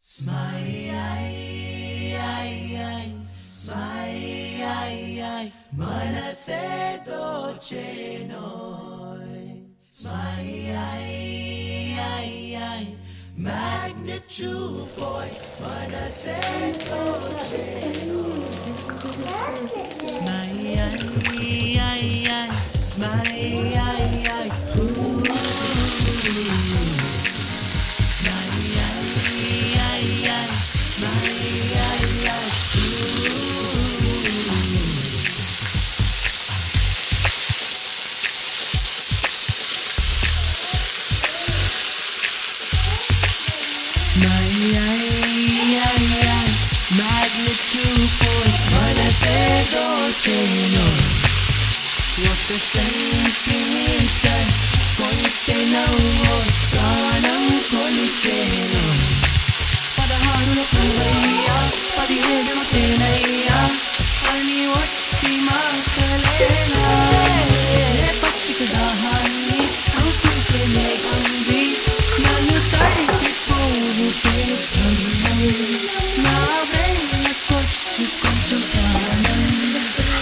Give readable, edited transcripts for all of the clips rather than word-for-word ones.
Smile, మనసే దోచెనోయ్. Smile, magnitude boy, మనసే దోచెనోయ్. Smile, smile, magnitude boy, మనసే దోచెనోయ్. ఒక సెంటీమీటర్ కొంటె నవ్వు ప్రాణం కొలిచేనోయ్. 16 పువ్వయ్యా 17 తేనయ్యా అని ఒట్టి మాటలేనా. పచ్చిక దాహాన్ని అంకుశే మేఘంది నన్ను తడిపి పోవు నా వేళ్ళకొచ్చు కొంచెం ప్రాణం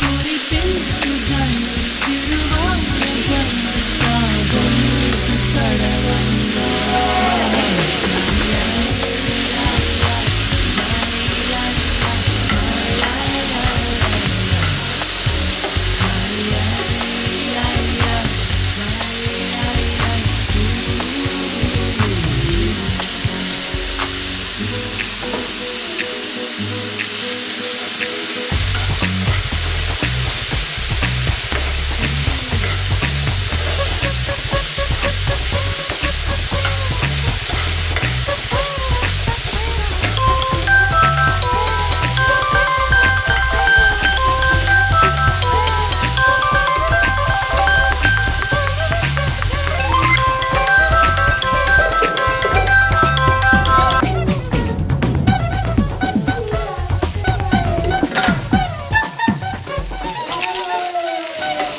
కురిపించు జన్మ చిరువాన జన్మ గొంతు తడవంగా.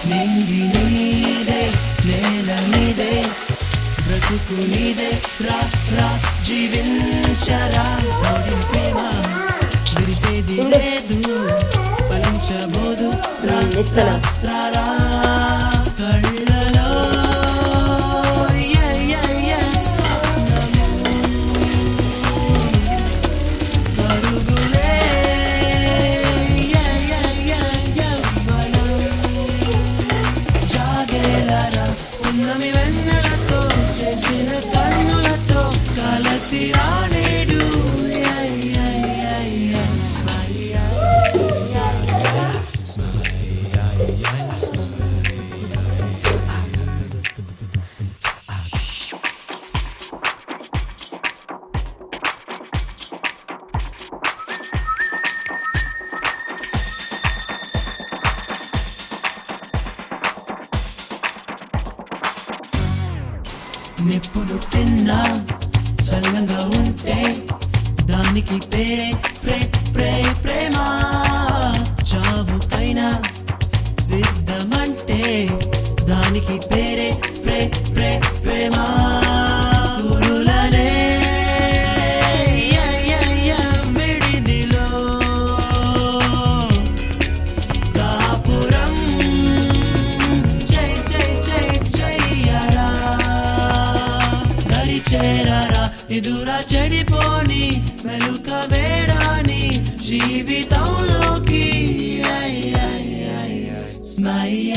నింగి నీదే నేల నీదే బ్రతుకు నీదే రా రా జీవించరా. ప్రేమ విరిసేది లేదు ఫలించబోదు రా రా రా రా. కళ్ళలో స్వప్నము పరుగులే యవ్వనం. జాగేలరా ఉన్నమి వెన్నెలతో చేసిన కన్నులతో కలసి రానేడు. నిప్పులు తిన్నా చల్లంగా ఉంటే దానికి పేరే ప్రే ప్రే ప్రేమ. చావుకైనా సిద్ధమంటే దానికి పేరే ప్రే ప్రే ప్రేమ. కురులనే విడిదిలో కాపురం జై జై జై జయ్యరా. చేరారా ఎదురా చెడిపోని వెలుక వేరాని జీవితంలోకి. స్మైల్